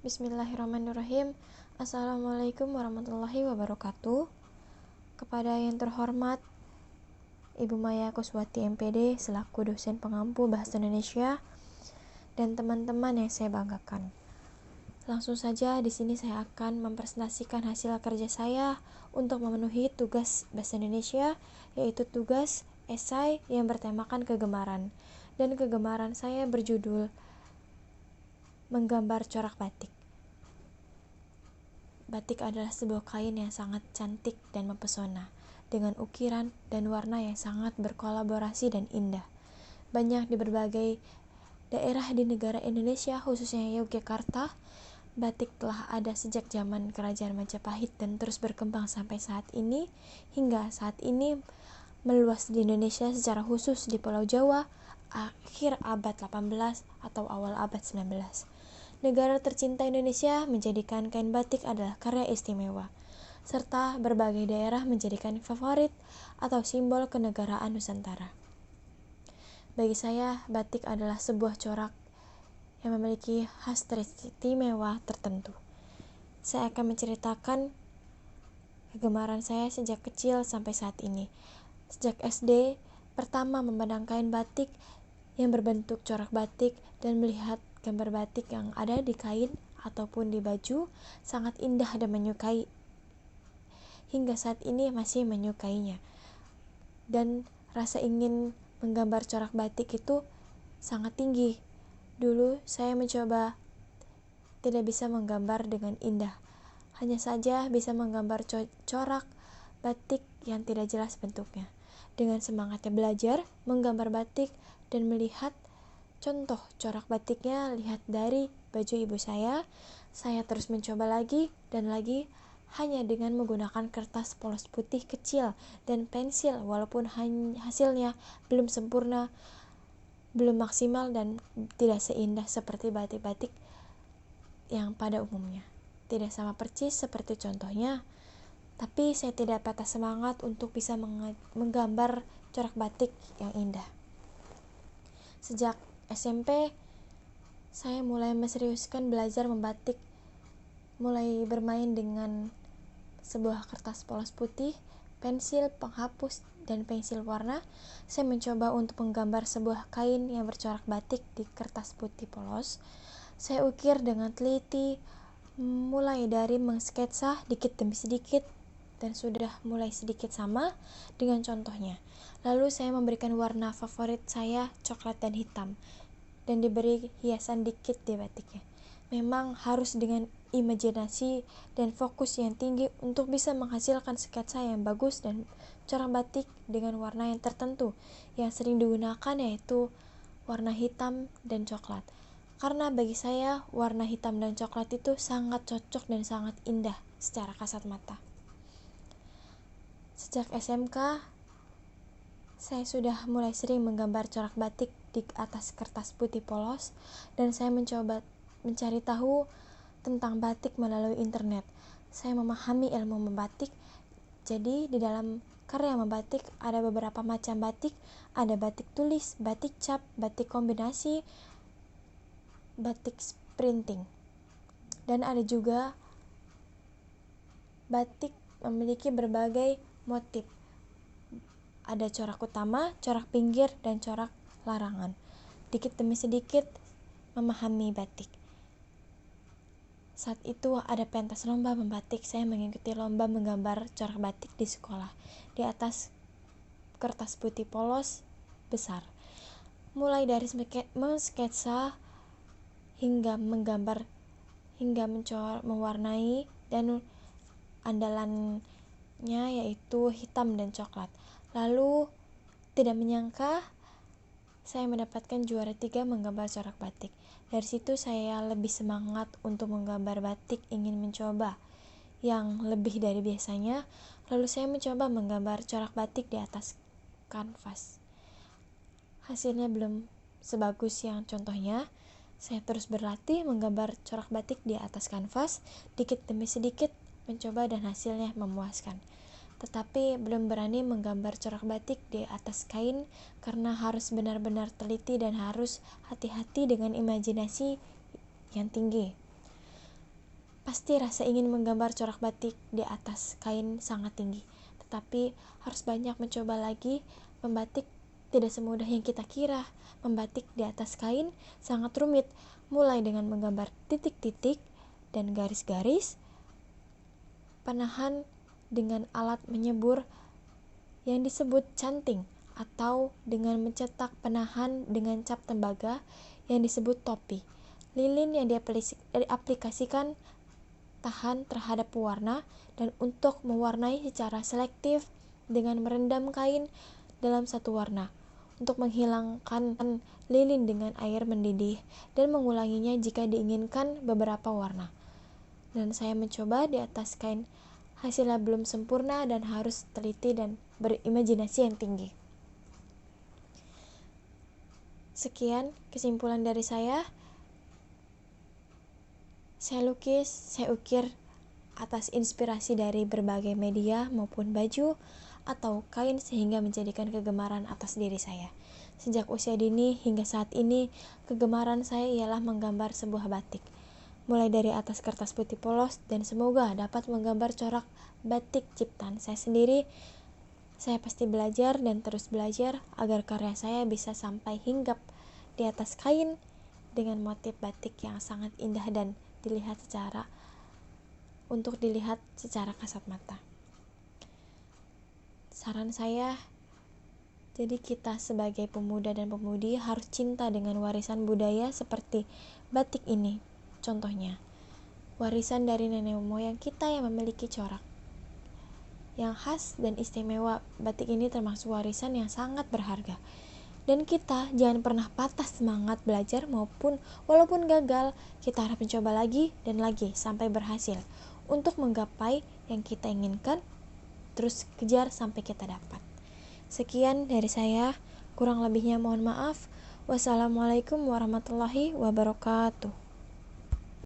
Bismillahirrahmanirrahim. Assalamualaikum warahmatullahi wabarakatuh. Kepada yang terhormat Ibu Maya Kuswati MPD selaku dosen pengampu Bahasa Indonesia dan teman-teman yang saya banggakan. Langsung saja di sini saya akan mempresentasikan hasil kerja saya untuk memenuhi tugas Bahasa Indonesia, yaitu tugas esai yang bertemakan kegemaran. Dan kegemaran saya berjudul menggambar corak batik. Batik adalah sebuah kain yang sangat cantik dan mempesona, dengan ukiran dan warna yang sangat berkolaborasi dan indah. Banyak di berbagai daerah di negara Indonesia, khususnya Yogyakarta, batik telah ada sejak zaman Kerajaan Majapahit dan terus berkembang sampai saat ini, hingga saat ini meluas di Indonesia secara khusus di Pulau Jawa, akhir abad 18 atau awal abad 19. Negara tercinta Indonesia menjadikan kain batik adalah karya istimewa, serta berbagai daerah menjadikan favorit atau simbol kenegaraan Nusantara. Bagi saya, batik adalah sebuah corak yang memiliki khas istimewa tertentu. Saya akan menceritakan kegemaran saya sejak kecil sampai saat ini. Sejak SD, pertama memandang kain batik yang berbentuk corak batik dan melihat gambar batik yang ada di kain ataupun di baju sangat indah dan menyukai. Hingga saat ini masih menyukainya. Dan rasa ingin menggambar corak batik itu sangat tinggi. Dulu saya mencoba tidak bisa menggambar dengan indah. Hanya saja bisa menggambar corak batik yang tidak jelas bentuknya. Dengan semangatnya belajar menggambar batik dan melihat contoh corak batiknya, lihat dari baju ibu saya terus mencoba lagi dan lagi, hanya dengan menggunakan kertas polos putih kecil dan pensil, walaupun hasilnya belum sempurna, belum maksimal dan tidak seindah seperti batik-batik yang pada umumnya. Tidak sama persis seperti contohnya, tapi saya tidak patah semangat untuk bisa menggambar corak batik yang indah. Sejak SMP, saya mulai menseriuskan belajar membatik, mulai bermain dengan sebuah kertas polos putih, pensil, penghapus, dan pensil warna. Saya mencoba untuk menggambar sebuah kain yang bercorak batik di kertas putih polos. Saya ukir dengan teliti, mulai dari mengsketsa dikit demi sedikit, dan sudah mulai sedikit sama dengan contohnya. Lalu saya memberikan warna favorit saya, coklat dan hitam, dan diberi hiasan dikit di batiknya. Memang harus dengan imajinasi dan fokus yang tinggi untuk bisa menghasilkan sketsa yang bagus dan corak batik dengan warna yang tertentu. Yang sering digunakan yaitu warna hitam dan coklat. Karena bagi saya warna hitam dan coklat itu sangat cocok dan sangat indah secara kasat mata. Sejak SMK, saya sudah mulai sering menggambar corak batik di atas kertas putih polos, dan saya mencoba mencari tahu tentang batik melalui internet. Saya memahami ilmu membatik, jadi di dalam karya membatik ada beberapa macam batik, ada batik tulis, batik cap, batik kombinasi, batik printing, dan ada juga batik memiliki berbagai motif. Ada corak utama, corak pinggir, dan corak larangan. Dikit demi sedikit memahami batik. Saat itu ada pentas lomba membatik. Saya mengikuti lomba menggambar corak batik di sekolah di atas kertas putih polos besar. Mulai dari mengsketsa hingga menggambar, hingga mewarnai, dan andalannya yaitu hitam dan coklat. Lalu tidak menyangka saya mendapatkan juara 3 menggambar corak batik. Dari situ saya lebih semangat untuk menggambar batik, ingin mencoba yang lebih dari biasanya. Lalu saya mencoba menggambar corak batik di atas kanvas. Hasilnya belum sebagus yang contohnya. Saya terus berlatih menggambar corak batik di atas kanvas, dikit demi sedikit mencoba dan hasilnya memuaskan. Tetapi belum berani menggambar corak batik di atas kain karena harus benar-benar teliti dan harus hati-hati dengan imajinasi yang tinggi. Pasti rasa ingin menggambar corak batik di atas kain sangat tinggi, tetapi harus banyak mencoba lagi. Membatik tidak semudah yang kita kira. Membatik di atas kain sangat rumit, mulai dengan menggambar titik-titik dan garis-garis, penahan dengan alat menyebur yang disebut canting, atau dengan mencetak penahan dengan cap tembaga yang disebut topi, lilin yang diaplikasikan tahan terhadap pewarna, dan untuk mewarnai secara selektif dengan merendam kain dalam satu warna, untuk menghilangkan lilin dengan air mendidih dan mengulanginya jika diinginkan beberapa warna. Dan saya mencoba di atas kain, hasilnya belum sempurna dan harus teliti dan berimajinasi yang tinggi. Sekian kesimpulan dari saya. Saya lukis, saya ukir atas inspirasi dari berbagai media maupun baju atau kain sehingga menjadikan kegemaran atas diri saya. Sejak usia dini hingga saat ini, kegemaran saya ialah menggambar sebuah batik. Mulai dari atas kertas putih polos, dan semoga dapat menggambar corak batik ciptaan saya sendiri. Saya pasti belajar dan terus belajar agar karya saya bisa sampai hinggap di atas kain dengan motif batik yang sangat indah dan dilihat secara kasat mata. Saran saya, jadi kita sebagai pemuda dan pemudi harus cinta dengan warisan budaya seperti batik ini. Contohnya, warisan dari nenek moyang kita yang memiliki corak yang khas dan istimewa. Batik ini termasuk warisan yang sangat berharga. Dan kita jangan pernah patah semangat belajar, walaupun gagal, kita harus mencoba lagi dan lagi sampai berhasil. Untuk menggapai yang kita inginkan, terus kejar sampai kita dapat. Sekian dari saya, kurang lebihnya mohon maaf. Wassalamualaikum warahmatullahi wabarakatuh.